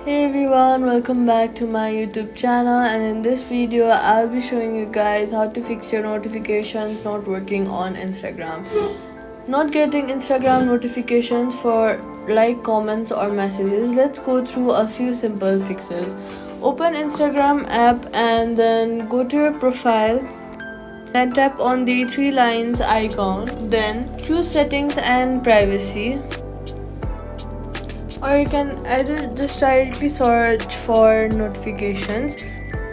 Hey everyone, welcome back to my YouTube channel, and in this video I'll be showing you guys how to fix your notifications not working on Instagram. Not getting Instagram notifications for like, comments or messages. Let's go through a few simple fixes. Open Instagram app and then go to your profile. Then tap on the three lines icon. Then choose settings and privacy, or you can either just directly search for notifications.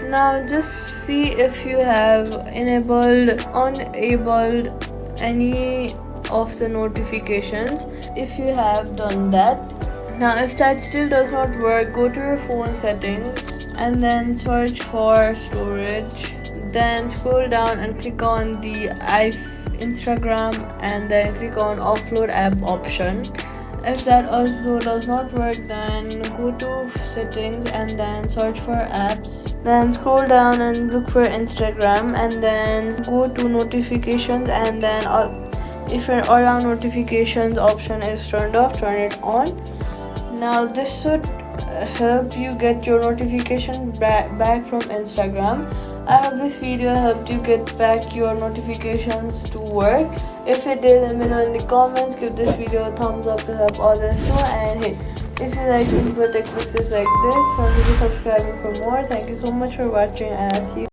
Now just see if you have enabled or enabled any of the notifications. If you have done that, now if that still does not work, go to your phone settings and then search for storage. Then scroll down and click on the Instagram and then click on offload app option. If that also does not work, then go to settings and then search for apps. Then scroll down and look for Instagram and then go to notifications, and then if your allow notifications option is turned off, turn it on. Now this should help you get your notification back from Instagram. I hope this video helped you get back your notifications to work. If it did, let me know in the comments. Give this video a thumbs up to help others too. And hey, if you like simple tech fixes like this, consider subscribing for more. Thank you so much for watching, and I'll see you.